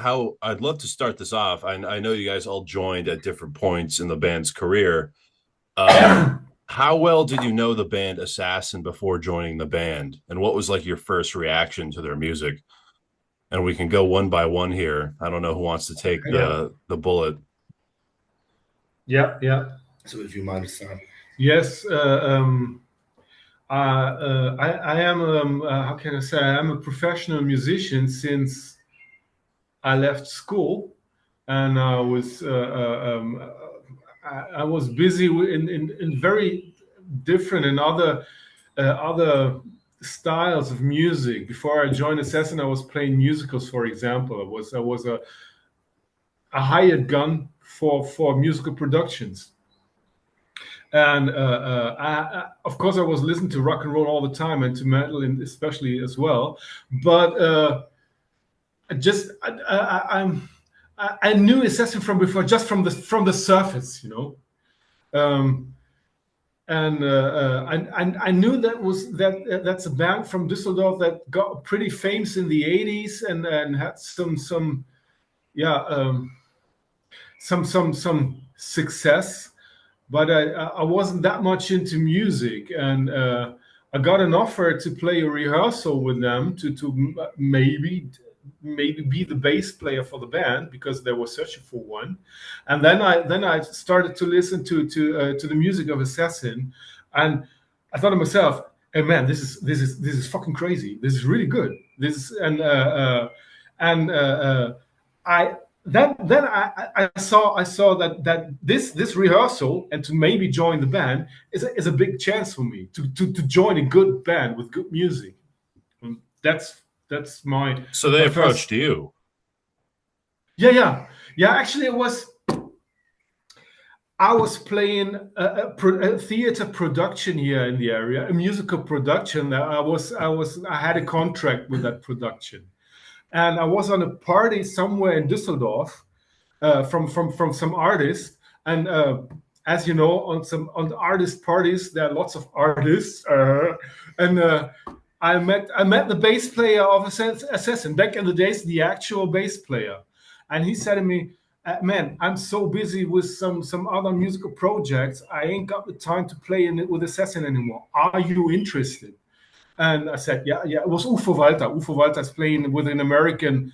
how I'd love to start this off. I know you guys all joined at different points in the band's career. How well did you know the band Assassin before joining the band, and what was like your first reaction to their music? And we can go one by one here. I don't know who wants to take Yeah, the bullet. yeah, yeah. So if you mind, start. Yes, I am, how can I say, I'm a professional musician since I left school, and I was busy in very different and other styles of music. Before I joined Assassin, I was playing musicals, for example. I was a hired gun for musical productions. And of course, I was listening to rock and roll all the time and to metal, especially as well. But I just I knew Assassin from before, just from the surface, you know. Um, and I knew that's a band from Düsseldorf that got pretty famous in the '80s and had some yeah some success, but I wasn't that much into music, and I got an offer to play a rehearsal with them to maybe be the bass player for the band because they were searching for one, and then I started to listen to the music of Assassin, and I thought to myself, "Hey man, this is fucking crazy. This is really good. This and I then I saw that this rehearsal and to maybe join the band is a big chance for me to join a good band with good music. And that's So they my approached first. you. Yeah. Actually, I was playing a theater production here in the area, a musical production. That I had a contract with that production, and I was on a party somewhere in Düsseldorf from some artist. And as you know, on the artist parties, there are lots of artists, and I met the bass player of Assassin back in the days, the actual bass player, and he said to me, "Man, I'm so busy with some other musical projects. I ain't got the time to play in it with Assassin anymore. Are you interested?" And I said, "Yeah, yeah." It was Ufo Walter. Ufo Walter is playing with American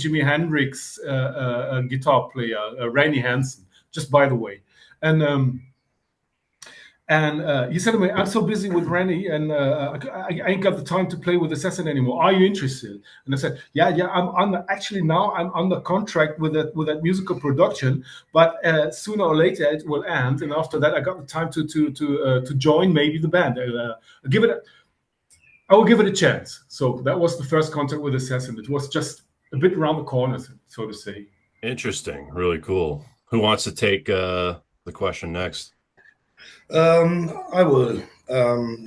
Jimi Hendrix guitar player Randy Hansen. Just by the way, and he said to me, "I'm so busy with Randy, and I ain't got the time to play with Assassin anymore. Are you interested?" And I said, "Yeah, yeah. I'm under contract with that musical production, but sooner or later it will end, and after that I got the time to join maybe the band. Give it." I will give it a chance. So that was the first contact with Assassin. It was just a bit around the corner, so to say. Interesting. Really cool. Who wants to take the question next? I will.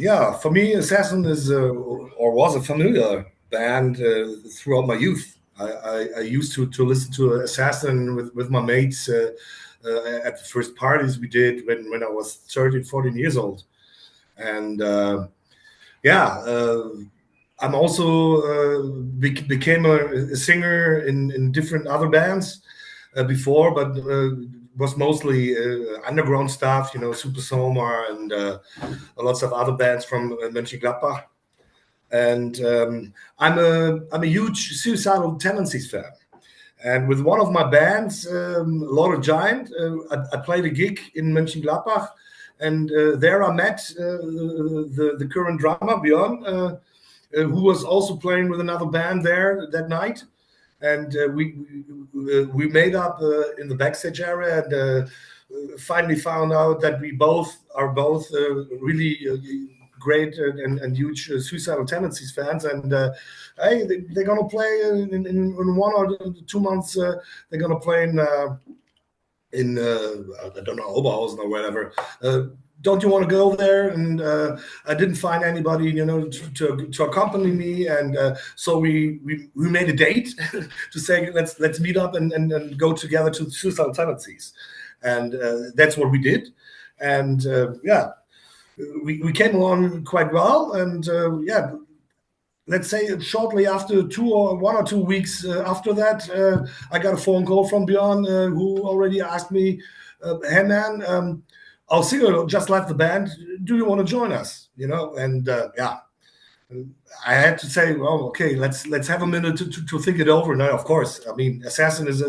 Yeah, for me, Assassin is or was a familiar band throughout my youth. I used to listen to Assassin with my mates at the first parties we did when I was 13, 14 years old. And yeah, I'm also became a singer in different other bands before, but was mostly underground stuff, Super Soma and lots of other bands from Mönchengladbach. And I'm a huge Suicidal Tendencies fan. And with one of my bands, Lord of Giant, I played a gig in Mönchengladbach, and there I met the current drummer Björn, who was also playing with another band there that night, and we made up in the backstage area, and finally found out that we are both really great and huge Suicidal Tendencies fans, and hey, they're gonna play in 1 or 2 months. They're gonna play in I don't know, Oberhausen or whatever. Don't you want to go there? And I didn't find anybody, to accompany me, and so we made a date to say let's meet up and go together to Suicidal Tendencies, and that's what we did, and yeah, we came along quite well, and yeah, let's say shortly after 1 or 2 weeks after that, I got a phone call from Björn, who already asked me, "Hey man, our singer just left the band. Do you want to join us?" And yeah, I had to say, well, okay, let's have a minute to think it over. Now, of course, I mean, Assassin is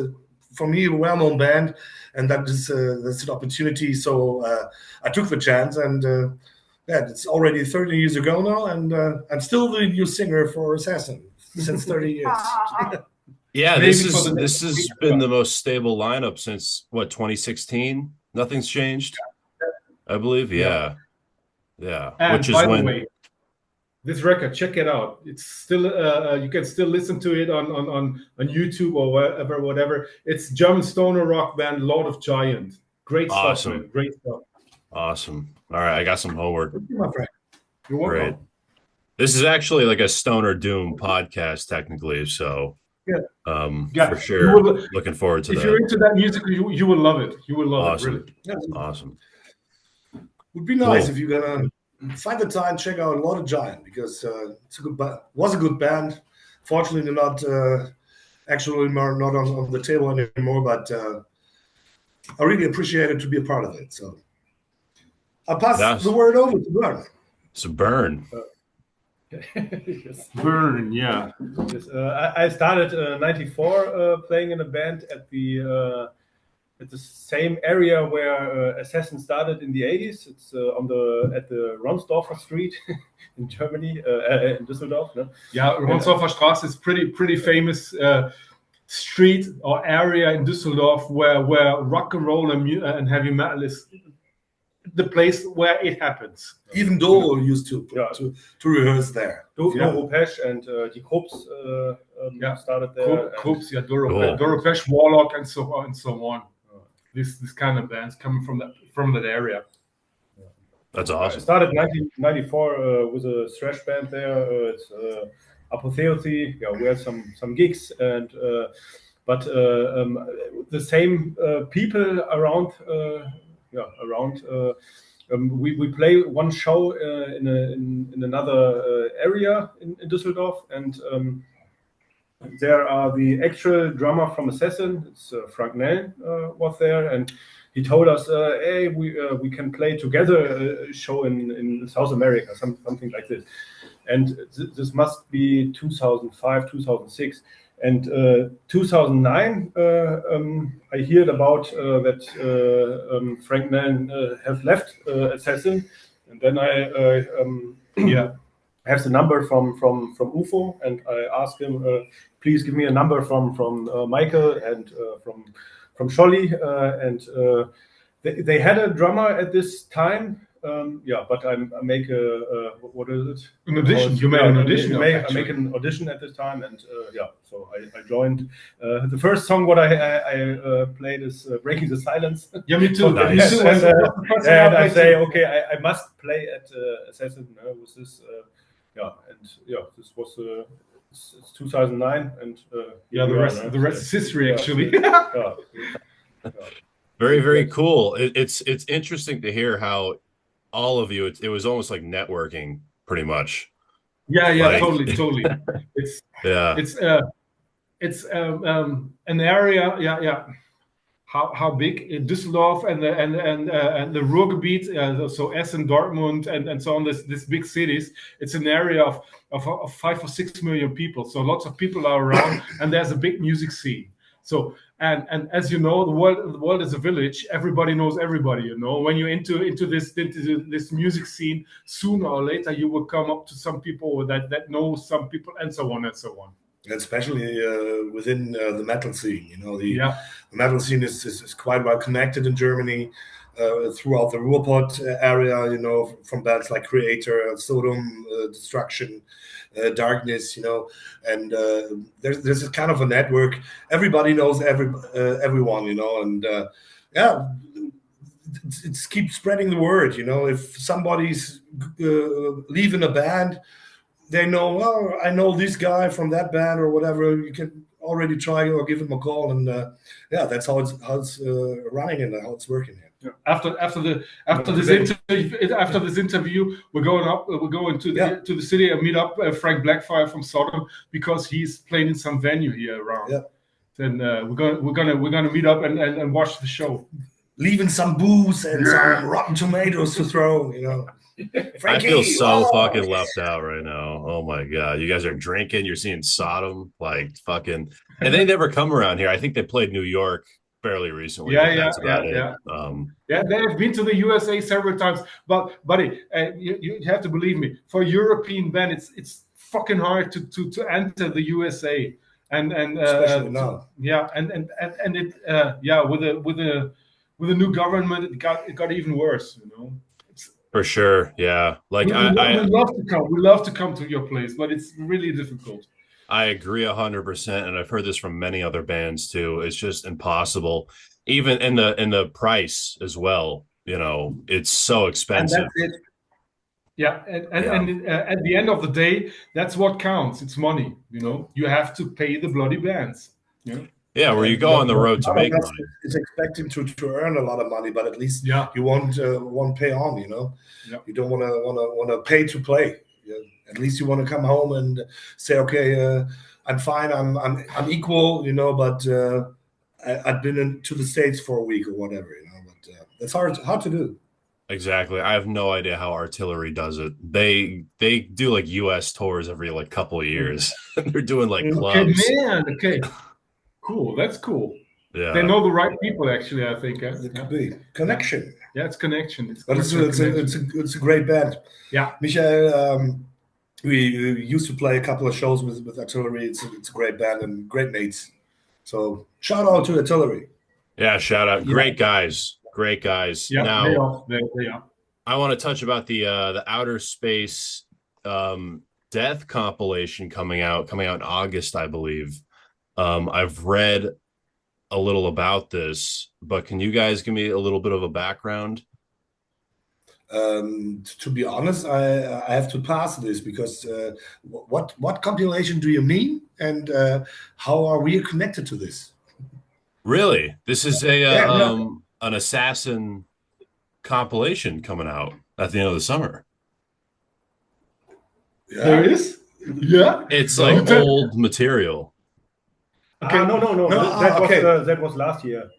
for me a well-known band, and that's an opportunity. So I took the chance, and yeah, it's already 30 years ago now, and I'm still the new singer for Assassin since 30 years. Yeah, Maybe this has been the most stable lineup since what, 2016? Nothing's changed, I believe. Yeah. And Which is by when. the way, this record, check it out. It's still you can still listen to it on YouTube or whatever. It's German stoner rock band Lord of Giant. Great stuff, man. Great stuff. Awesome. All right, I got some homework. Thank you, my friend. You're welcome. Great. This is actually like a Stoner Doom podcast, technically. So, for sure, looking forward to that. If you're into that music, you will love it. You will love it, really. Yeah. Awesome. Would be nice if you're gonna find the time, check out Lord of Giant, because it's a good was a good band. Fortunately, not actually not on the table anymore, but I really appreciate it to be a part of it. So I'll pass the word over to Björn. So Burn. Yes. Burn, yeah. Yes, I started '94 playing in a band at the same area where Assassin started in the '80s. It's at the Ronsdorfer Street in Germany, in Düsseldorf. No? Yeah, Ronsdorfer Straße is pretty famous street or area in Düsseldorf where rock and roll and heavy metal is the place where it happens. Even Doro used to rehearse there. Doro Pesch and die Krups started there. Krups, Doro Pesch, Warlock, and so on. This kind of bands coming from that area. That's awesome. I started 1994 with a thrash band there. It's Apotheosy. Yeah, we had some gigs, and but the same people around. We play one show in another area in Düsseldorf, and there are the actual drummer from Assassin. It's Frank Nell was there, and he told us, "Hey, we can play together a show in South America, something like this." And this must be 2005, 2006. And 2009, I heard about that Frank Nell have left Assassin, and then I have the number from UFO, and I asked him, please give me a number from Michael and from Scholli, and they had a drummer at this time. But I make what is it? An audition. You made an audition. I make an audition at this time, and so I joined. The first song what I played is "Breaking the Silence." Yeah, me too. Nice. And I say, okay, I must play at Assassin with this. This was it's 2009, and the rest is history, actually. Very, very cool. It's interesting to hear how all of you, it was almost like networking, pretty much. Yeah, totally. It's an area. How big Düsseldorf and the Ruhrgebiet, so Essen, Dortmund, and so on. This big cities. It's an area of 5 or 6 million people. So lots of people are around, and there's a big music scene. So and as you know, the world is a village. Everybody knows everybody. You know, when you're into this music scene, sooner or later you will come up to some people that know some people, and so on and so on. Especially within the metal scene, you know, the metal scene is quite well connected in Germany throughout the Ruhrpott area. You know, from bands like Creator, Sodom, Destruction, Darkness, you know, and there's a kind of a network. Everybody knows everyone, you know, and it's keep spreading the word. You know, if somebody's leaving a band, they know, oh, I know this guy from that band or whatever. You can already try or give him a call, and yeah, that's how it's running and how it's working here. Yeah. After this interview, we're going to the city and meet up Frank Blackfire from Sodom, because he's playing in some venue here around. Yeah. Then we're gonna meet up and watch the show. Leaving some booze and some rotten tomatoes to throw, you know. I Frankie, feel so fucking left out right now. Oh my god, you guys are drinking. You're seeing Sodom, like fucking, and they never come around here. I think they played New York fairly recently. Yeah. Yeah, they have been to the USA several times, but buddy, you have to believe me. For a European band, it's fucking hard to enter the USA, and especially now. Yeah, and it with a new government, it got even worse, you know. for sure. Yeah, like we love to come. We love to come to your place, but it's really difficult. I agree 100%, and I've heard this from many other bands too. It's just impossible, even in the price as well. You know, it's so expensive. And that's it. Yeah, and at the end of the day, that's what counts. It's money. You know, you have to pay the bloody bands. You know? Yeah, where you go on the road to make money. It's expecting to earn a lot of money, but at least you won't pay on. You know, you don't want to pay to play. Yeah. At least you want to come home and say, okay, I'm fine, I'm equal, you know, but I've been to the States for a week or whatever, you know. But it's hard to do. Exactly. I have no idea how Artillery does it. They do like US tours every like couple of years. They're doing like clubs. Okay, man. Okay. Cool. That's cool. Yeah. They know the right people, actually, I think. It could be connection. Yeah, it's connection. It's a great band. Yeah. Michael, we used to play a couple of shows with Artillery. It's a great band and great mates. So shout out to Artillery. Yeah, shout out. Great guys. Great guys. Yeah, now, they are. I want to touch about the Outer Space Death compilation coming out in August, I believe. I've read a little about this, but can you guys give me a little bit of a background? To be honest, I have to pass this, because what compilation do you mean, and how are we connected to this? Really, this is an Assassin compilation coming out at the end of the summer. Yeah. There is? Yeah. It's like old material. Okay. No. Okay. That was last year.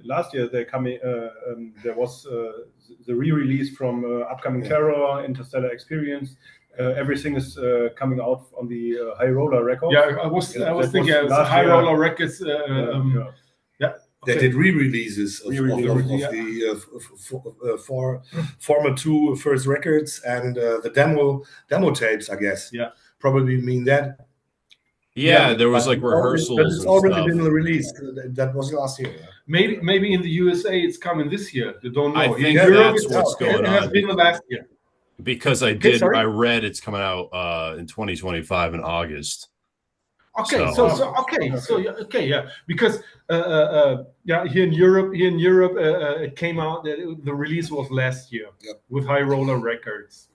Last year there was the re-release from Upcoming Terror, Interstellar Experience. Everything is coming out on the High Roller record. Yeah, I was thinking it was High Roller Records. They did re-releases of the former two first records and the demo tapes, I guess. Yeah, probably mean that. Yeah, there was like rehearsals. But it's already been released. That was last year. Maybe in the USA it's coming this year. You don't know. I think that's what's going on. It has been last year. Because I read it's coming out in 2025 in August. Okay, yeah. Because here in Europe, it came out that the release was last year with High Roller Records.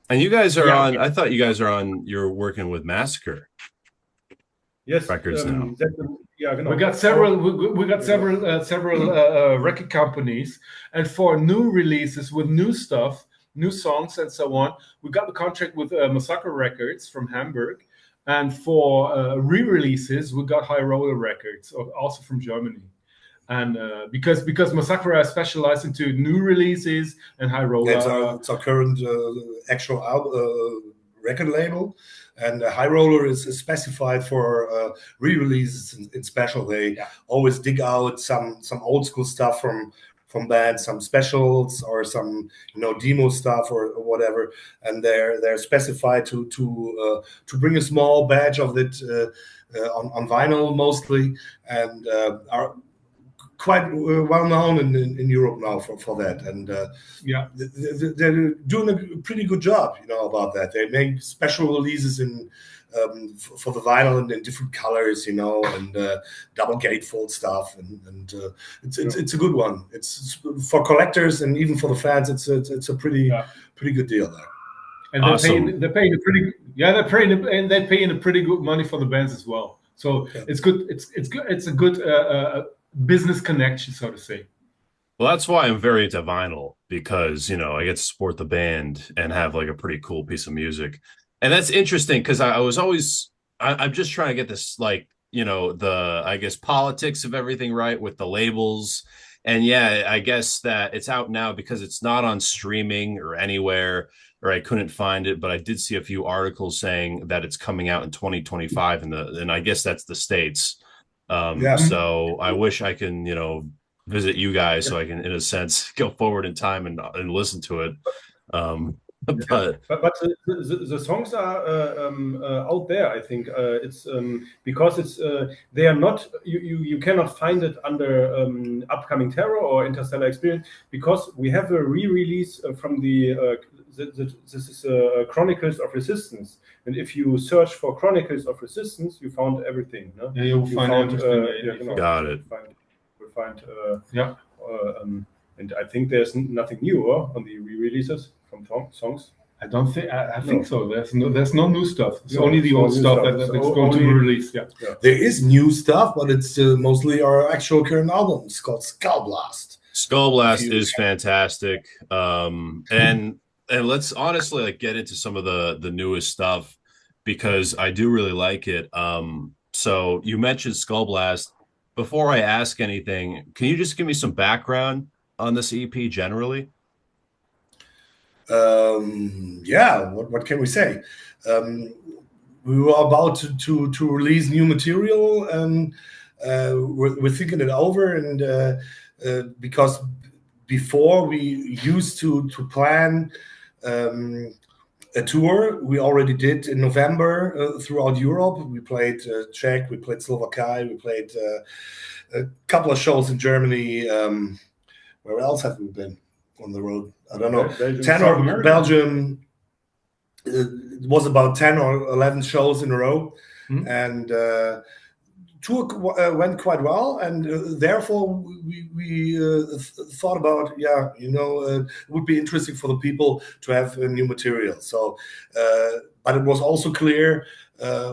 And you guys are on. I thought you guys are on. You're working with Massacre. Yes, records now. We got several. We got several record companies, and for new releases with new stuff, new songs, and so on, we got the contract with Massacre Records from Hamburg. And for re-releases, we got High Roller Records, also from Germany. And because Massacre are specialized into new releases, and High Roller. It's our current actual record label, and High Roller is specified for re-releases in special. They always dig out some old school stuff from bands, some specials or some demo stuff or whatever, and they're specified to bring a small batch of it on vinyl mostly, and are quite well known in Europe now for that, and they're doing a pretty good job about that. They make special releases for the vinyl in different colors, and double gatefold stuff, and it's a good one. It's for collectors and even for the fans. It's a pretty good deal there. and Awesome. they're paying a they're paying a pretty good money for the bands as well. So it's good. It's good. It's a good business connection, so to say. Well, that's why I'm very into vinyl, because, I get to support the band and have like a pretty cool piece of music. And that's interesting because I was always, I'm just trying to get this, like, I guess, politics of everything right with the labels. And yeah, I guess that it's out now because it's not on streaming or anywhere, or I couldn't find it, but I did see a few articles saying that it's coming out in 2025, and I guess that's the States. So I wish I can, visit you guys so I can, in a sense, go forward in time and listen to it. But the songs are out there. I think it's because it's they are not, you cannot find it under Upcoming Terror or Interstellar Experience, because we have a re-release from this is Chronicles of Resistance, and if you search for Chronicles of Resistance, you found everything. No? Yeah, you'll find everything. Got it. And I think there's nothing new on the re-releases from songs. I don't think. I think so. There's no new stuff. It's only the old stuff that's going to be released. Yeah. There is new stuff, but it's mostly our actual current album. It's called Skull Blast. Skull Blast is fantastic. And let's honestly get into some of the newest stuff, because I do really like it. So you mentioned Skull Blast. Before I ask anything, can you just give me some background on this EP generally? What can we say? We were about to release new material, and we're thinking it over, and because before we used to plan a tour we already did in November throughout Europe. We played Czech, we played Slovakia, we played a couple of shows in Germany. Where else have we been on the road? I don't know. Belgium. It was about 10 or 11 shows in a row, and tour went quite well, and therefore we thought about, it would be interesting for the people to have new material. So, but it was also clear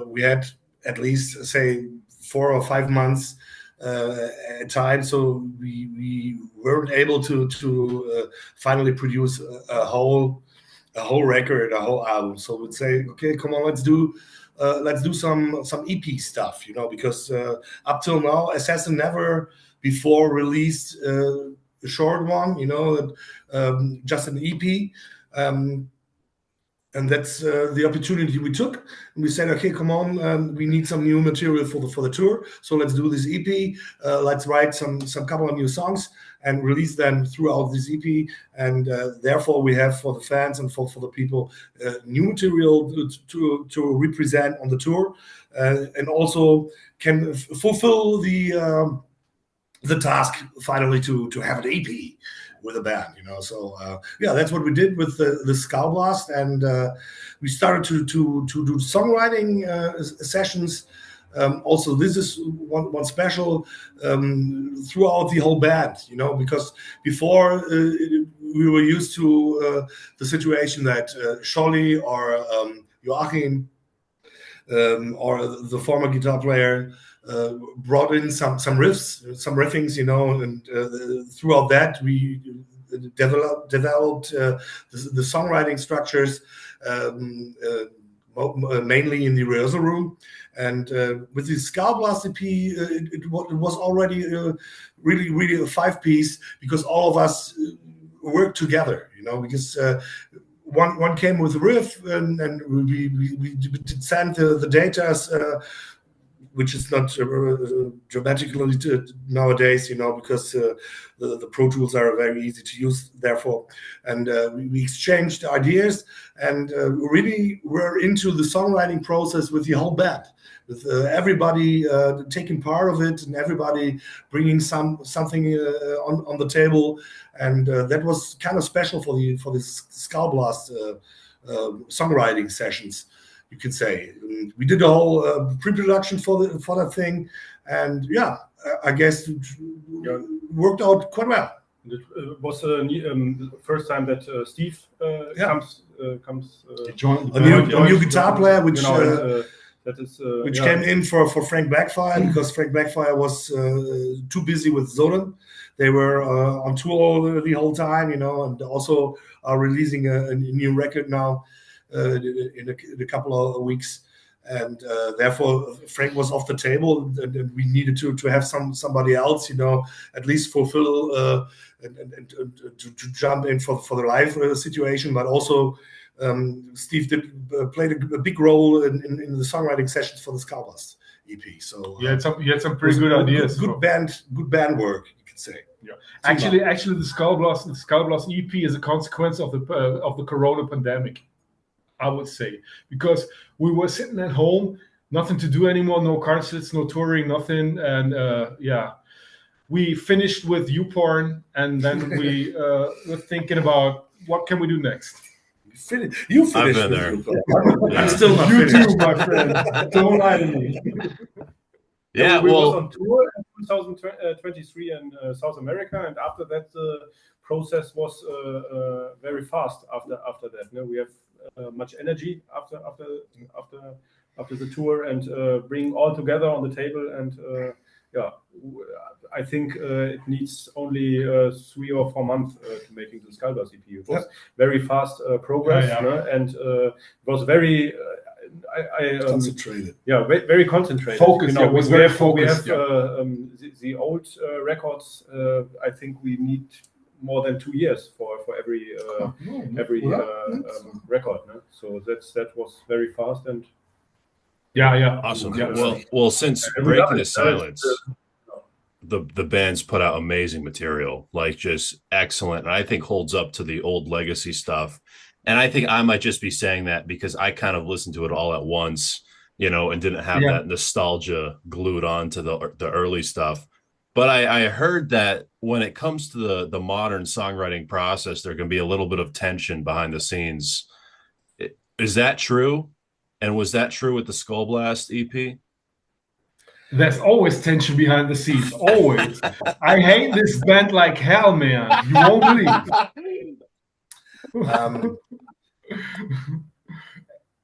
we had at least, say, 4 or 5 months at time, so we weren't able to finally produce a whole record, a whole album. So we'd say, okay, come on, let's do some EP stuff, because up till now, Assassin never before released a short one, just an EP. And that's the opportunity we took. And we said, okay, come on, we need some new material for the tour. So let's do this EP. Let's write some couple of new songs and release them throughout this EP. And therefore, we have for the fans and for the people new material to represent on the tour, and also can fulfill the task finally to have an EP with a band, So that's what we did with the Skull Blast, and we started to do songwriting sessions. Also, this is one special throughout the whole band, because before we were used to the situation that Scholli or Joachim or the former guitar player brought in some riffings, and throughout that we developed the songwriting structures, mainly in the rehearsal room. And with the Skull Blast EP, it was already really a 5-piece, because all of us worked together, because one came with a riff, and we did send the data, which is not dramatically nowadays, because the Pro Tools are very easy to use, therefore. And we exchanged ideas, and really were into the songwriting process with the whole band, with everybody taking part of it, and everybody bringing something on the table. And that was kind of special for the Skull Blast songwriting sessions, you could say. We did the whole pre-production for that thing, and I guess it worked out quite well. It was the first time that Steve comes comes. Joined A new guitar player, which that is came in for Frank Blackfire because Frank Blackfire was too busy with Zoden. They were on tour the whole time, and also are releasing a new record now in a couple of weeks. And therefore, Frank was off the table, and we needed to have somebody else, at least fulfill and to jump in for the live situation, but also. Steve played a big role in the songwriting sessions for the Skullblast EP. So you had some pretty good ideas. Good band work, you could say. Yeah. Actually, the Skullblast EP is a consequence of the Corona pandemic, I would say, because we were sitting at home, nothing to do anymore, no concerts, no touring, nothing, and we finished with YouPorn, and then we were thinking about what can we do next. You finished. I've been there. I'm still not You finished. too, my friend. Don't lie to me. Yeah, we well, was on tour in 2023 in South America, and after that, the process was very fast. After that, we have much energy after the tour, and bring all together on the table, and I think it needs only 3 or 4 months to making the Skullblast EP. It was very fast progress, and it was very concentrated. Yeah, very concentrated. Focused. We have focused. The old records. I think we need more than 2 years for every record. No? So that was very fast and. Yeah. Awesome. Yeah. Well, since Breaking the Silence, the band's put out amazing material, like just excellent, and I think holds up to the old legacy stuff. And I think I might just be saying that because I kind of listened to it all at once, and didn't have that nostalgia glued on to the early stuff. But I heard that when it comes to the modern songwriting process, there can be a little bit of tension behind the scenes. Is that true? And was that true with the Skullblast EP? There's always tension behind the scenes. Always. I hate this band like hell, man. You won't believe.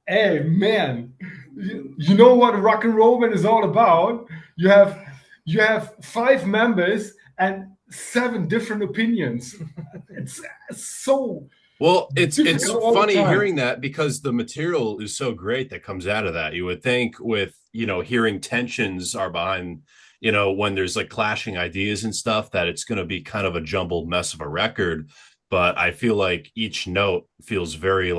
Hey, man. You know what rock and roll band is all about? You have 5 members and 7 different opinions. It's so. Well, it's funny hearing that because the material is so great that comes out of that. You would think with, hearing tensions are behind, when there's like clashing ideas and stuff, that it's going to be kind of a jumbled mess of a record. But I feel like each note feels very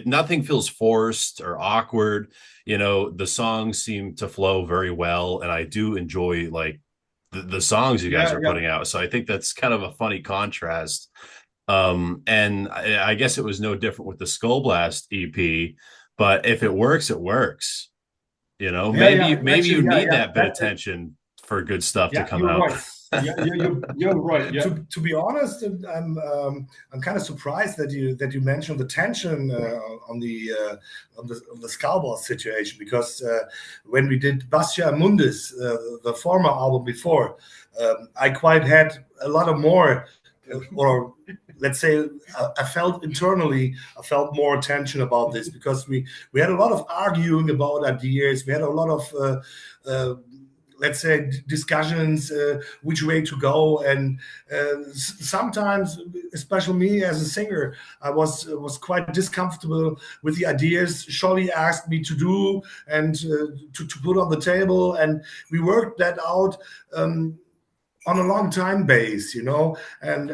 nothing feels forced or awkward. The songs seem to flow very well. And I do enjoy like the songs you guys are putting out. So I think that's kind of a funny contrast. And I guess it was no different with the Skullblast EP, but if it works, it works. Maybe you need that bit of tension for good stuff to come out. Right. You're right. Yeah. To be honest, I'm kind of surprised that you mentioned the tension on the Skullblast situation, because when we did Bastia Mundus, the former album before, I quite had a lot of more. Or let's say I felt more tension about this, because we had a lot of arguing about ideas. We had a lot of let's say discussions, which way to go, and sometimes, especially me as a singer, I was quite discomfortable with the ideas Scholli asked me to do and to put on the table, and we worked that out on a long time base, and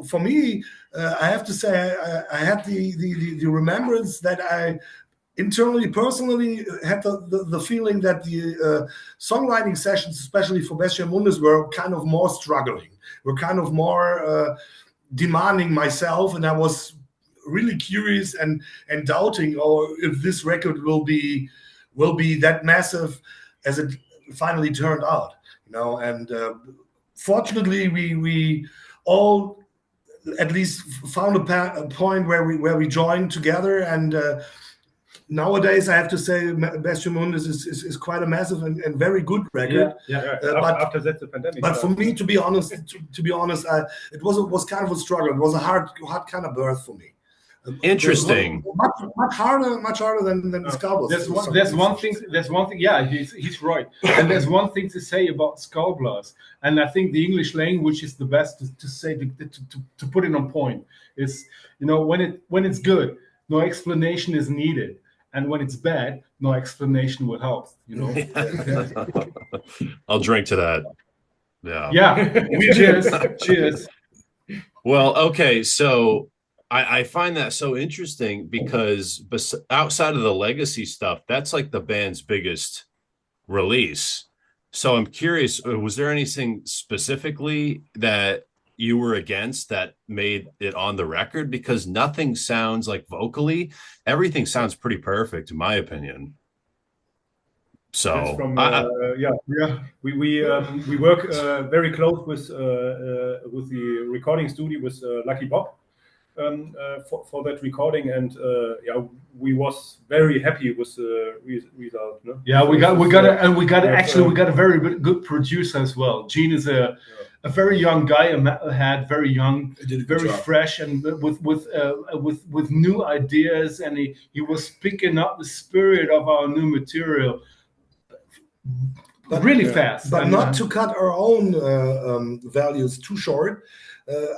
for me, I have to say I had the remembrance that I internally, personally, had the feeling that the songwriting sessions, especially for Bestia Mundus, were kind of more struggling, were kind of more demanding myself, and I was really curious and doubting, if this record will be that massive as it finally turned out, and fortunately, we all at least found a point where we joined together, and nowadays I have to say, Bestia Mundus is quite a massive and very good record. But after that, the pandemic. But for me, to be honest, it was kind of a struggle. It was a hard kind of birth for me. Interesting. Much harder than the Skull Blast. There's one thing. Yeah, he's right. And there's one thing to say about Skull Blast, and I think the English language is the best to say to put it on point. Is, you know, when it's good, no explanation is needed, and when it's bad, no explanation will help. You know. I'll drink to that. Yeah. Yeah. Cheers. Well, okay, so I find that so interesting because outside of the legacy stuff, that's like the band's biggest release. So I'm curious, was there anything specifically that you were against that made it on the record? Because nothing sounds like vocally, everything sounds pretty perfect in my opinion. So from, we work very close with the recording studio with Lucky Bob for that recording, and we was very happy with the result. No? Yeah, we got a very good producer as well. Gene is a very young guy, very young, very fresh, and with new ideas, and he was picking up the spirit of our new material. But really fast, but not to cut our own values too short.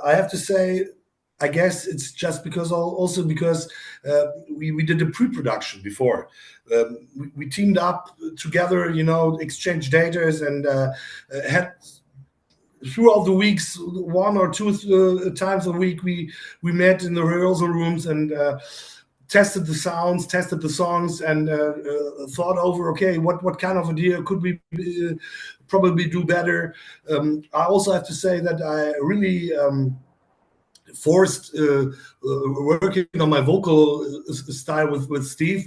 I have to say, I guess it's just because we did the pre-production before. We teamed up together, you know, exchanged data, and had throughout the weeks, 1 or 2 times a week, we met in the rehearsal rooms and tested the sounds, tested the songs, and thought over, okay, what kind of idea could we probably do better. I also have to say that I really forced working on my vocal style with Steve,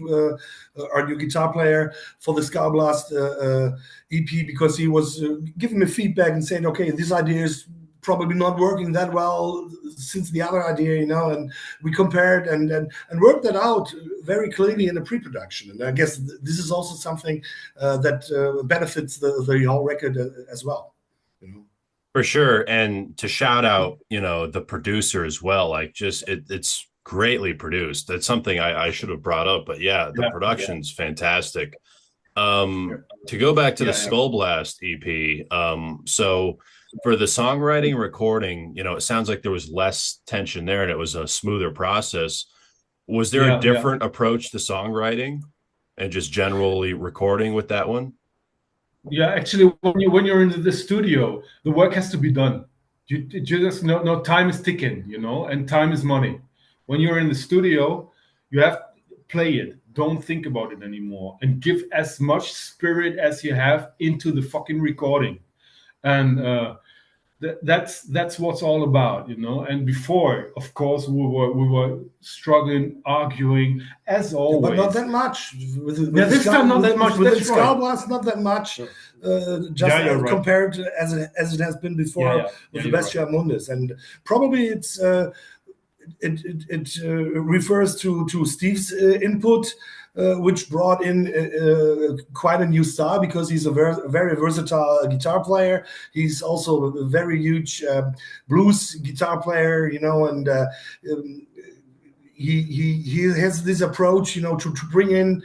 our new guitar player, for the Skull Blast EP, because he was giving me feedback and saying, okay, this idea is probably not working that well since the other idea, you know, and we compared and worked that out very clearly in the pre-production. And I guess this is also something that benefits the whole record as well, you know. For sure. And to shout out, you know, the producer as well, like just it's greatly produced. That's something I should have brought up, but yeah, the production's fantastic. To go back to the Skull Blast EP, so for the songwriting recording, you know, it sounds like there was less tension there and it was a smoother process. Was there a different approach to songwriting and just generally recording with that one? Yeah, actually, when you're in the studio, the work has to be done. You just no time is ticking, you know, and time is money. When you're in the studio, you have to play it. Don't think about it anymore, and give as much spirit as you have into the fucking recording. And that's what's all about, you know. And before, of course, we were struggling, arguing, as always. But not that much. This time not that much. With the Skull Blast, not that much. Compared to as it has been before with the Bestia Mundus. And probably it refers to Steve's input, which brought in quite a new style, because he's a very versatile guitar player. He's also a very huge blues guitar player, you know, and he has this approach, you know, to bring in,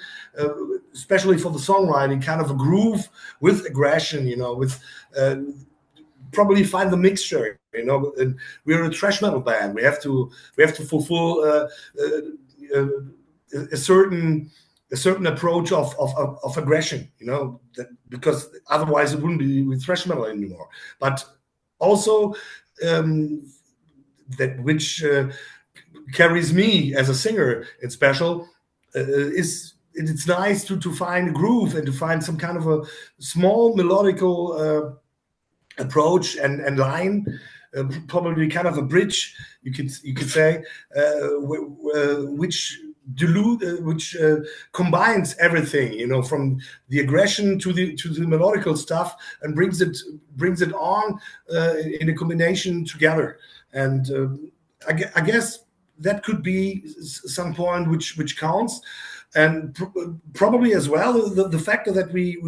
especially for the songwriting, kind of a groove with aggression, you know, with probably find the mixture, you know. And we're a thrash metal band. We have to fulfill a certain approach of aggression, you know, because otherwise it wouldn't be with thrash metal anymore. But also that which carries me as a singer in special is it's nice to find a groove and to find some kind of a small melodical approach and line, probably kind of a bridge, you could say, which combines everything, you know, from the aggression to the melodical stuff, and brings it on in a combination together. And I guess that could be some point which counts. And probably as well the factor that we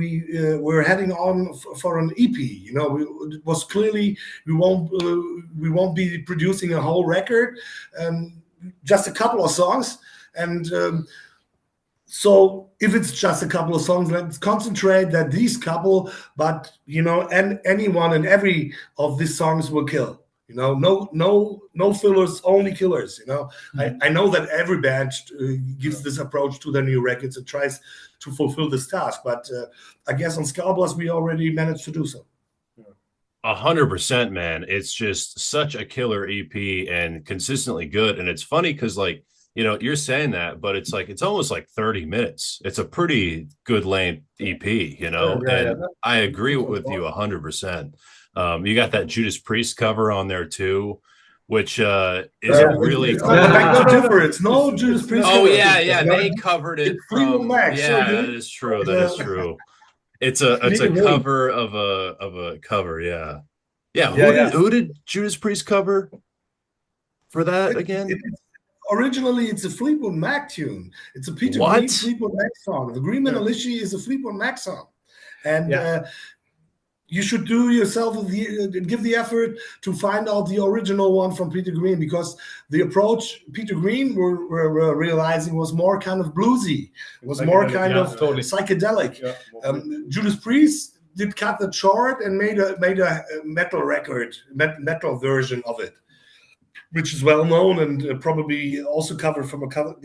were heading on for an EP, you know, it was clearly we won't be producing a whole record. just a couple of songs. And so if it's just a couple of songs, let's concentrate that these couple, but, and anyone and every of these songs will kill. No fillers, only killers. I know that every band gives this approach to their new records and tries to fulfill this task, but I guess on Scalbless we already managed to do so. 100%, man. It's just such a killer EP and consistently good. And it's funny because, like, you're saying that, but it's like it's almost like 30 minutes. It's a pretty good length EP, and I agree with you 100%. You got that Judas Priest cover on there too, which isn't really. It's no Judas Priest. Oh yeah, they covered it. That is true. That is true. It's a cover of a cover. Yeah. Who did Judas Priest cover for that again? Originally, it's a Fleetwood Mac tune. It's a Peter Green Fleetwood Mac song. The Green Militia is a Fleetwood Mac song, and you should do yourself give the effort to find out the original one from Peter Green, because the approach Peter Green were realizing was more kind of bluesy. It was more kind of psychedelic. Yeah. Judas Priest did cut the chart and made a metal record, metal version of it, which is well known and probably also covered from a couple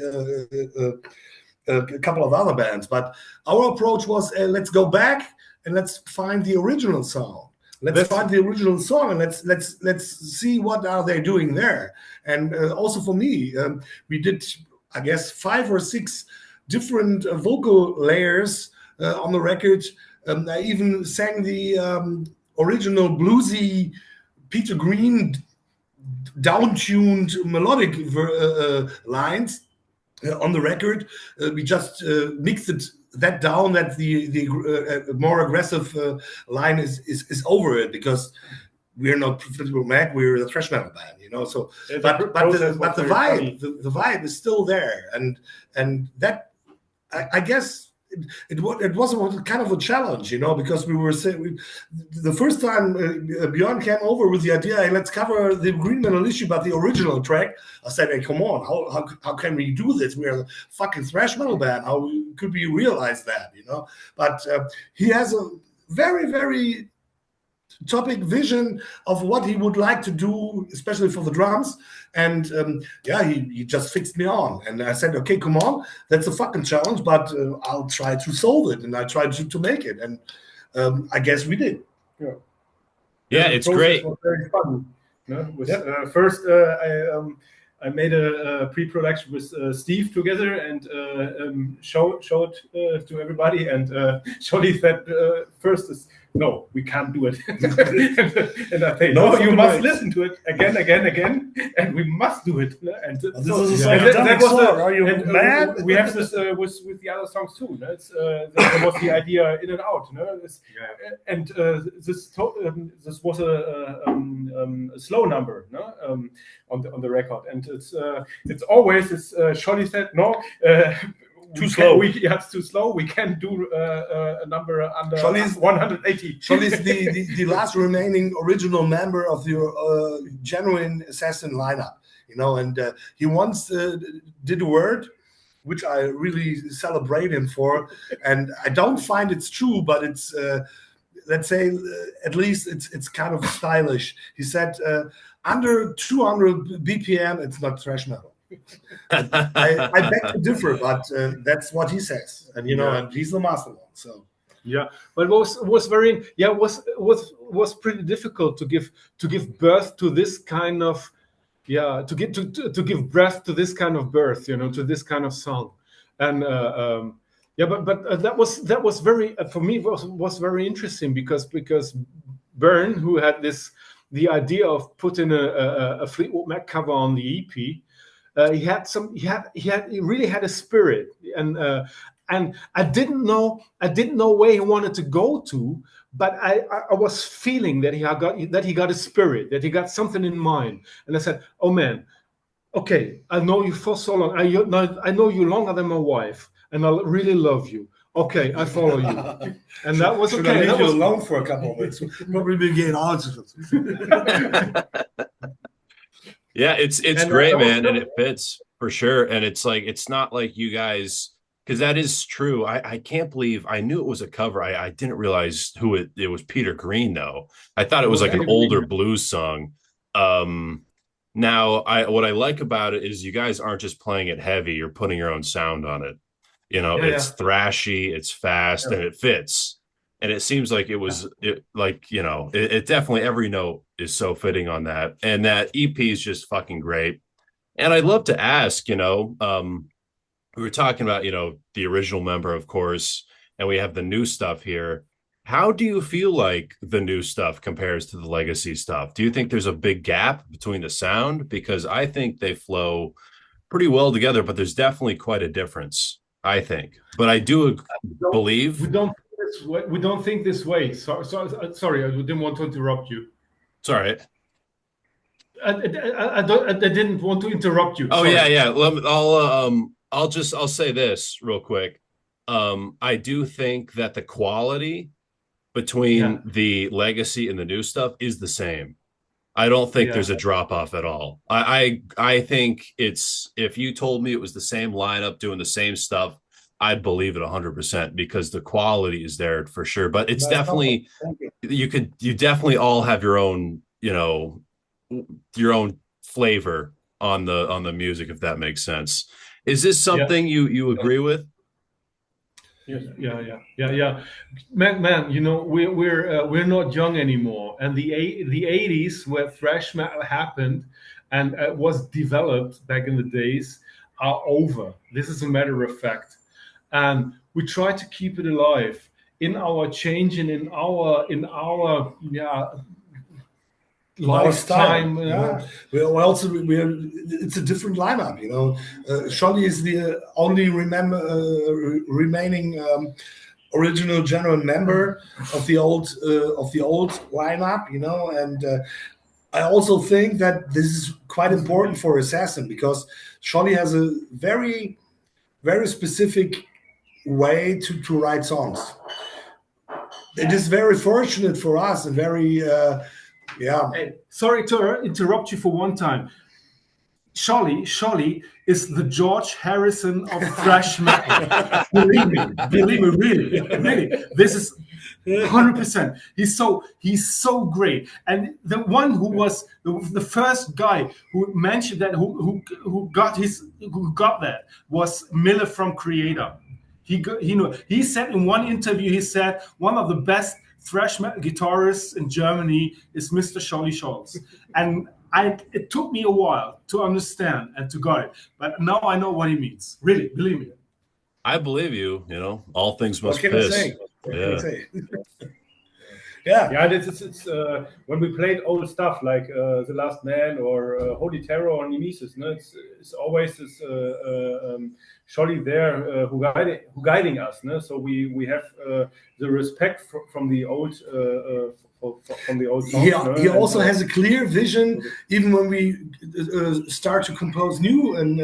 of other bands. But our approach was let's go back and let's find the original song. Let's find the original song and let's see what are they doing there. And also for me, we did, I guess, 5 or 6 different vocal layers on the record. I even sang the original bluesy Peter Green down-tuned melodic lines on the record. We just mixed that down, that the more aggressive line is over it, because we're not Fleetwood Mac, we're the thrash metal band, So, but the vibe is still there, and that I guess. It was kind of a challenge, because we were saying the first time Björn came over with the idea, hey, let's cover the Green Militia, but the original track. I said, hey, come on, how can we do this? We're a fucking thrash metal band. How could we realize that, But he has a very, very topic vision of what he would like to do, especially for the drums. And he just fixed me on, and I said, okay, come on, that's a fucking challenge, but I'll try to solve it, and I tried to make it, and I guess we did. It's great. Was very fun. First, I made a pre-production with Steve together and showed to everybody, and Scholli said first is, no, we can't do it. And I say, no, you must listen to it again, and we must do it. And that was are you mad? We have this with the other songs too. No? That was the idea in and out. No? And this was a slow number, no? On the record, and it's always this. Scholli said, no. Too slow. It's too slow. We can't do a number under 180. Scholli's the last remaining original member of the Genuine Assassin lineup, and he once did a word which I really celebrate him for, and I don't find it's true, but it's let's say at least it's kind of stylish. He said under 200 BPM, it's not thrash metal. I beg to differ, but that's what he says, and and he's the master one. So but was very was pretty difficult to give birth to this kind of to give breath to this kind of birth, to this kind of song, and but that was very for me was very interesting because Björn, who had the idea of putting a Fleetwood Mac cover on the EP. He really had a spirit, and I didn't know where he wanted to go to, but I was feeling that he got a spirit, that he got something in mind, and I said, oh man, okay, I know you for so long, I know you longer than my wife, and I really love you. Okay, I follow you, and that was okay. I leave you alone for a couple of minutes. Probably be getting out. Yeah, it's And great, man, and it fits for sure. And it's like it's not like you guys because that is true. I can't believe I knew it was a cover. I didn't realize who it was. Peter Green though. I thought it It was was like an Peter older Green. blues song. Um, Now I what I like about it is you guys aren't just playing it heavy. You're putting your own sound on it. You know, Yeah, it's yeah, thrashy, it's fast, yeah, and it fits. And it seems like it definitely every note is so fitting on that. And that EP is just fucking great. And I'd love to ask, we were talking about, the original member, of course, and we have the new stuff here. How do you feel like the new stuff compares to the legacy stuff? Do you think there's a big gap between the sound? Because I think they flow pretty well together, but there's definitely quite a difference, I think. But I do don't, we believe, don't think this way. We don't think this way. Sorry, I didn't want to interrupt you. sorry. I didn't want to interrupt you. Oh yeah, Sorry. yeah. I'll say this real quick. I do think that the quality Yeah, between the legacy and the new stuff is the same. I don't think yeah. there's a drop off at all. I think it's if you told me it was the same lineup doing the same stuff, I'd believe it 100% because the quality is there for sure. But it's Nice compliment. definitely Thank you. you definitely all have your own flavor on the music, if that makes sense. Is this Yeah. something you agree with? Yes, yeah. Man, we're not young anymore, and the '80s where thrash metal happened and was developed back in the days are over. This is a matter of fact, and we try to keep it alive in our change and in our In our style, lifetime. we're also we're it's a different lineup. Scholli is the only remaining original general member of the old lineup. And I also think that this is quite important for Assassin because Scholli has a very very specific way to write songs. It is very fortunate for us and very yeah. Hey, sorry to interrupt you for one time. Scholli is the George Harrison of thrash metal. Believe me, really. This is 100%. He's so great. And the one who was the first guy who mentioned that, who got that was Miller from Creator. He said in one interview, he said one of the best thrash metal guitarists in Germany is Mr. Scholli Scholz. And it took me a while to understand and to got it, but now I know what he means. Really, believe me. I believe you. All things What must can I piss. say? What can I Yeah. say? Yeah. Yeah, it's when we played old stuff like The Last Man or Holy Terror or Nemesis. No, it's always this Scholli there who guiding us. No? So we have the respect from the old from the old songs. He also has a clear vision, even when we start to compose new and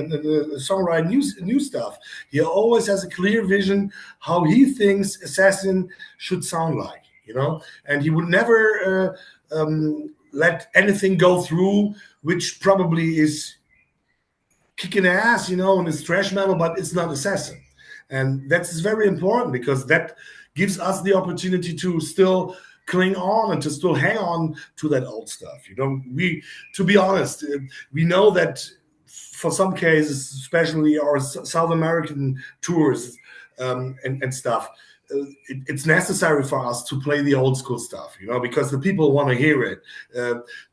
songwrite new stuff. He always has a clear vision how he thinks Assassin should sound like. And he would never let anything go through, which probably is kicking ass, and it's thrash metal, but it's not Assassin. And that's very important because that gives us the opportunity to still cling on and to still hang on to that old stuff. To be honest, we know that for some cases, especially our South American tours and stuff, it's necessary for us to play the old school stuff, because the people want to hear it.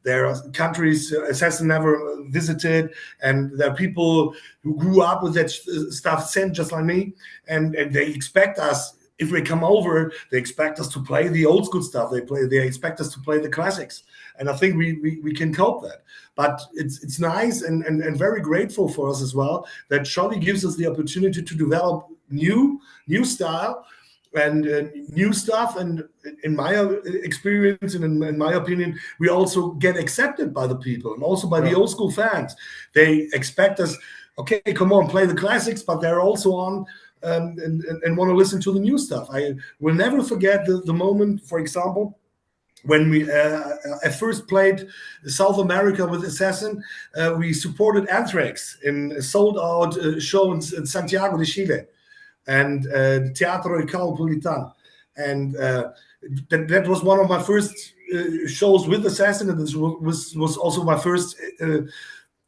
There are countries Assassin never visited, and there are people who grew up with that stuff, same just like me, and they expect us. If we come over, they expect us to play the old school stuff. They expect us to play the classics, and I think we can cope that. But it's nice and very grateful for us as well that Scholli gives us the opportunity to develop new style and new stuff. And in my experience and in my opinion, we also get accepted by the people and also by the old school fans. They expect us, okay, come on, play the classics, but they're also on and want to listen to the new stuff. I will never forget the moment, for example, when we I first played South America with Assassin, we supported Anthrax in a sold-out show in Santiago de Chile, and the Teatro Caupolicán, and that was one of my first shows with Assassin, and this was also my first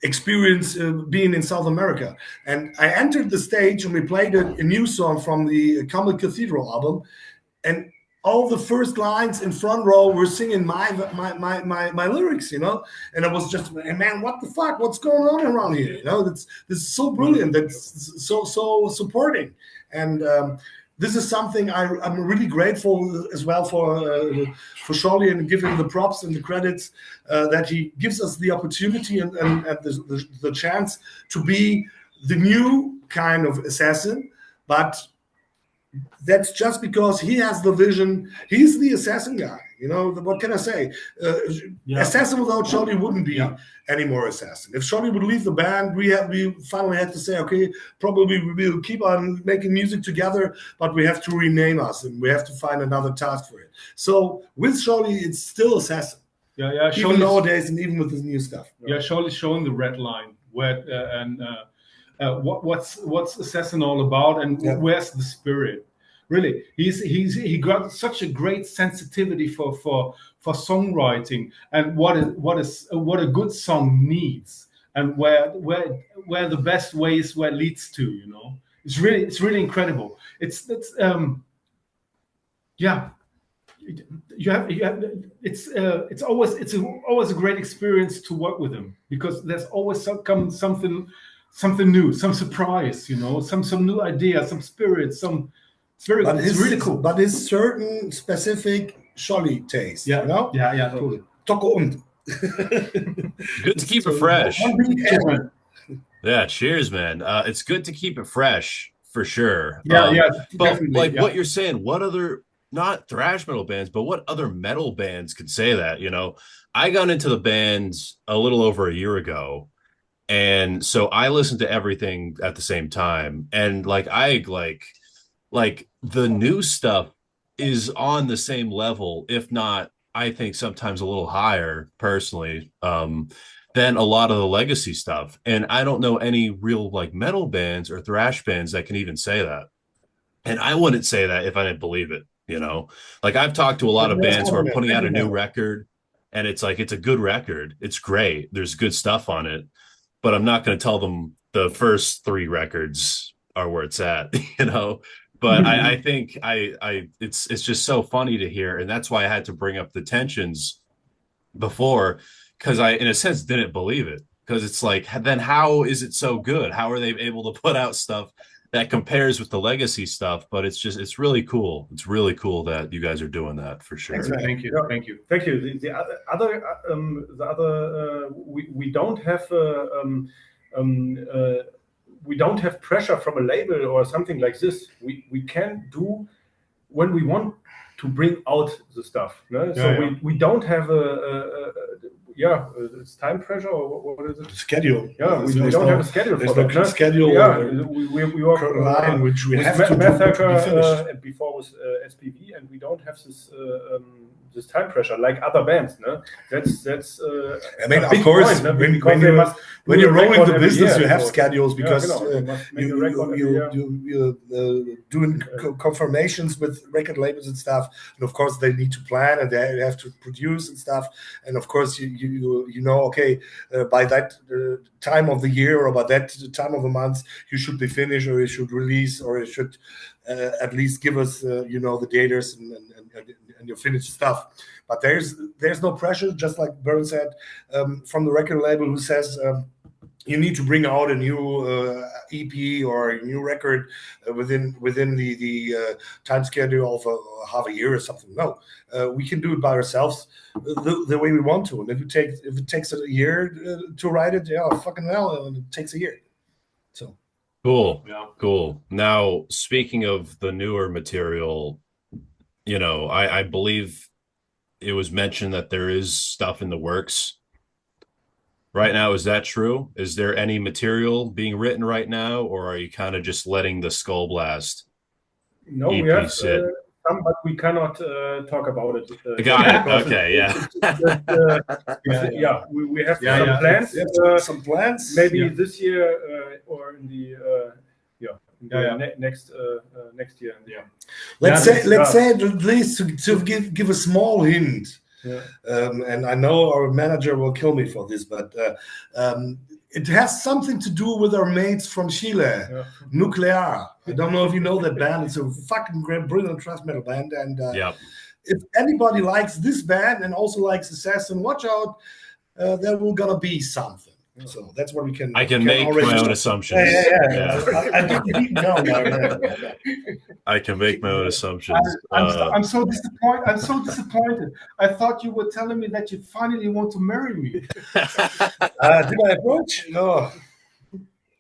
experience being in South America. And I entered the stage and we played a new song from the Comet Cathedral album, and all the first lines in front row were singing my lyrics, you know, and I was just, man, what the fuck, what's going on around here, you know? This is so brilliant, that's so supporting, and this is something I'm really grateful as well for Charlie, and give him the props and the credits that he gives us the opportunity and the chance to be the new kind of Assassin, but that's just because he has the vision. He's the Assassin guy. You know, what can I say? Assassin without Charlie wouldn't be any more Assassin. If Charlie would leave the band, we finally had to say, okay, probably we will keep on making music together, but we have to rename us and we have to find another task for it. So with Charlie, it's still Assassin. Yeah. Even nowadays, and even with this new stuff. Yeah, Charlie's showing the red line where what's Assassin all about, and where's the spirit? Really, he got such a great sensitivity for songwriting and what a good song needs, and where the best way is where it leads to. You know, it's really incredible. It's always a great experience to work with him, because there's always something new, some surprise, you know, some new idea, some spirit, it's really cool. But it's certain specific Scholli taste, you know? Yeah, totally. Tocco und. Good to keep it fresh. Yeah, cheers, man. It's good to keep it fresh for sure. But like what you're saying, what other, not thrash metal bands, but what other metal bands could say that? You know, I got into the bands a little over a year ago, and so I listened to everything at the same time, and like the new stuff is on the same level, if not, I think sometimes a little higher personally, than a lot of the legacy stuff. And I don't know any real like metal bands or thrash bands that can even say that. And I wouldn't say that if I didn't believe it, you know? Like I've talked to a lot of bands who are putting out a new record, and it's like, it's a good record. It's great. There's good stuff on it, but I'm not going to tell them the first 3 records are where it's at, you know? But I think it's just so funny to hear, and that's why I had to bring up the tensions before, because I, in a sense, didn't believe it. Because it's like, then how is it so good? How are they able to put out stuff that compares with the legacy stuff? But it's really cool. It's really cool that you guys are doing that, for sure. Thank you. The other we don't have we don't have pressure from a label or something like this. We can do when we want to bring out the stuff. No? We don't have it's time pressure, or what is it? Schedule. Yeah, we don't have a schedule for that. No schedule. Yeah, we work line which we have to Massacre before with SPV, and we don't have this time pressure like other bands. No, that's. I mean, of course, when you're rolling the business, you have schedules, because you're doing confirmations with record labels and stuff, and of course they need to plan and they have to produce and stuff, and of course you know, okay, by that time of the year or by that time of the month you should be finished, or you should release, or you should at least give us you know, the datas and your finished stuff. But there's no pressure, just like Björn said, from the record label, who says you need to bring out a new EP or a new record within the time schedule of half a year or something. No, we can do it by ourselves the way we want to. And if it takes a year to write it, fucking hell, it takes a year. So cool. Yeah, cool. Now, speaking of the newer material, you know, I believe it was mentioned that there is stuff in the works right now. Is that true? Is there any material being written right now, or are you kind of just letting the Skull Blast No, EP we have sit? come, but we cannot talk about it. Got it. Okay, yeah. We have some plans. Some plans. Maybe this year or in the next year. Yeah. Let's say at least to give a small hint. Yeah. And I know our manager will kill me for this, but it has something to do with our mates from Chile, Nuclear. I don't know if you know that band. It's a fucking great, brilliant thrash metal band. And if anybody likes this band and also likes Assassin, watch out. There will gonna be something. So that's what we can. I can make my own assumptions. Yeah. I didn't know. I can make my own assumptions. I'm so disappointed. I thought you were telling me that you finally want to marry me. Did I approach? No.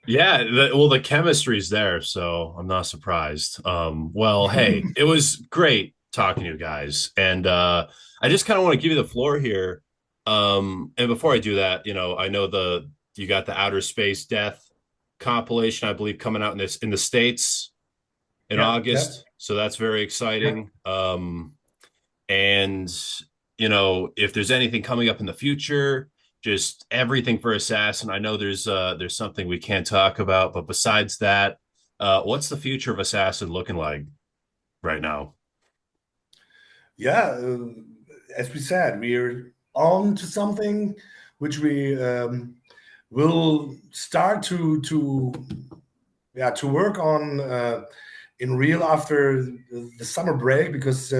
Yeah, the chemistry's there, so I'm not surprised. Well, hey, it was great talking to you guys, and I just kind of want to give you the floor here. And before I do that, I know you got the Outer Space Death compilation, I believe, coming out in the States in August. So that's very exciting. And if there's anything coming up in the future, just everything for Assassin. I know there's something we can't talk about, but besides that, what's the future of Assassin looking like right now? Yeah, as we said, we're on to something which we will start to work on in real after the summer break, because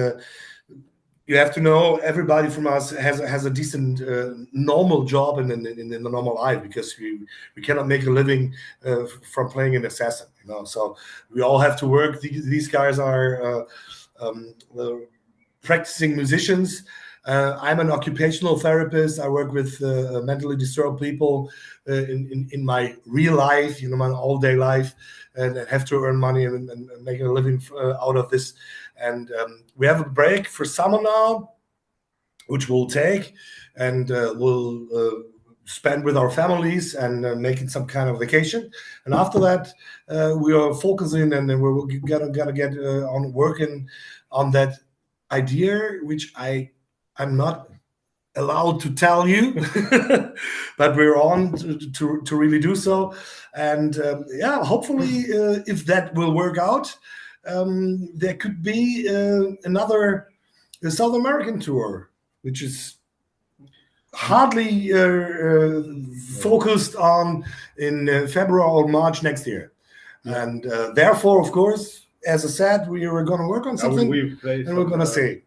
you have to know everybody from us has a decent normal job in the normal life, because we cannot make a living from playing an Assassin, so we all have to work. These guys are practicing musicians. I'm an occupational therapist. I work with mentally disturbed people in my real life, my all-day life, and have to earn money and make a living out of this. And we have a break for summer now, which we'll take, and we'll spend with our families and making some kind of vacation. And after that, we are focusing, and then we're gonna get on working on that idea, which I'm not allowed to tell you, but we're on to really do so. And hopefully, if that will work out, there could be another South American tour, which is hardly focused on in February or March next year. And therefore, of course, as I said, we are going to work on something, and we're going to see.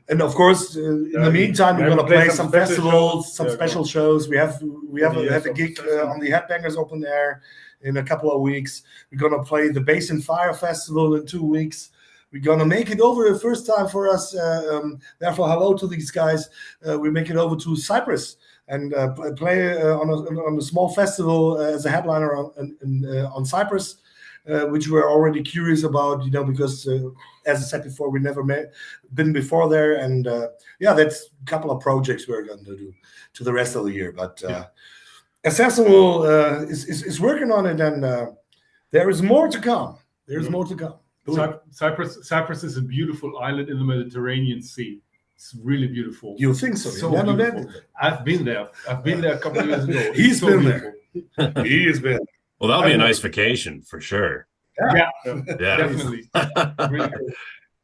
And of course, in the meantime, we're going to play some festivals, some special shows. We have a gig on the Headbangers Open Air in a couple of weeks. We're going to play the Bass and Fire Festival in 2 weeks. We're going to make it over the first time for us. Therefore, hello to these guys. We make it over to Cyprus and play on a small festival as a headliner on Cyprus. Which we're already curious about, because as I said before, we never been before there, and that's a couple of projects we're going to do to the rest of the year. But Assassin is working on it, and there is more to come. There's more to come. Cyprus is a beautiful island in the Mediterranean Sea. It's really beautiful. You think so? So beautiful. I've been there. I've been there a couple of years ago. He's been there. He has been. Well, that'll be a nice vacation for sure. Yeah. Definitely. Really cool.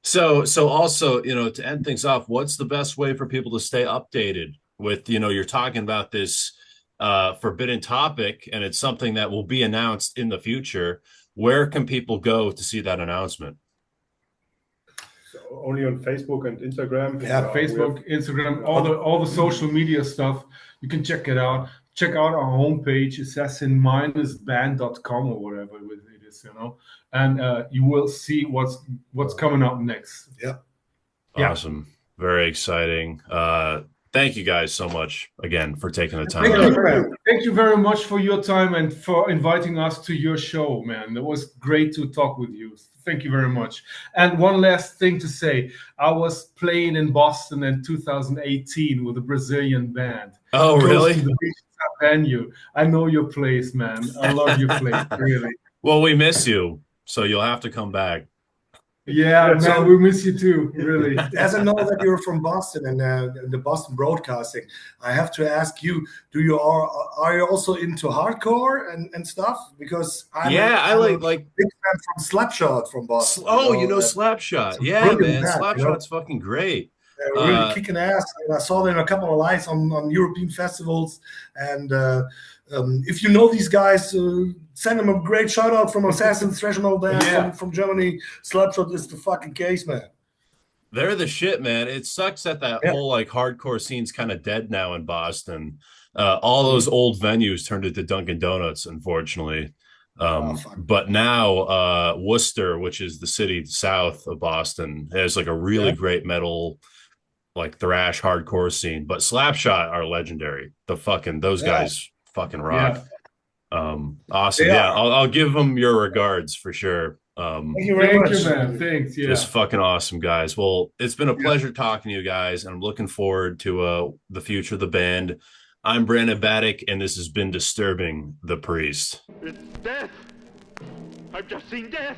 So also, to end things off, what's the best way for people to stay updated with, you're talking about this forbidden topic, and it's something that will be announced in the future. Where can people go to see that announcement? So only on Facebook and Instagram. Yeah, Facebook, Instagram, all the social media stuff. You can check it out. Check out our homepage, assassin-band.com or whatever it is, and you will see what's coming up next. Yeah. Awesome. Very exciting. Thank you guys so much again for taking the time. Thank you very much for your time and for inviting us to your show, man. It was great to talk with you. Thank you very much. And one last thing to say. I was playing in Boston in 2018 with a Brazilian band. Oh, really? Venue. I know your place, man. I love your place, really. Well, we miss you, so you'll have to come back. Yeah, So- man, we miss you too, really. As I know that you're from Boston and the Boston broadcasting, I have to ask you: are you also into hardcore and stuff? Because I'm I I'm like a big fan from Slapshot from Boston. Slapshot. it's a Yeah, brilliant man, band, Slapshot's fucking great. They're really kicking ass. And I saw them a couple of lives on European festivals. And if you know these guys, send them a great shout out from Assassin's Thrash Metal Band from Germany. Slapshot is the fucking case, man. They're the shit, man. It sucks that Yeah. whole like hardcore scene's kind of dead now in Boston. All those old venues turned into Dunkin' Donuts, unfortunately. Fuck. But now Worcester, which is the city south of Boston, has like a really great metal, like thrash hardcore scene. But Slapshot are legendary. Those guys fucking rock. Awesome. They Yeah, are. I'll give them your regards for sure. Thank you very Thank much. you, man. Thanks. Yeah. Just fucking awesome, guys. Well, it's been a pleasure talking to you guys, and I'm looking forward to the future of the band. I'm Brandon Battick, and this has been Disturbing the Priest. It's death! I've just seen death!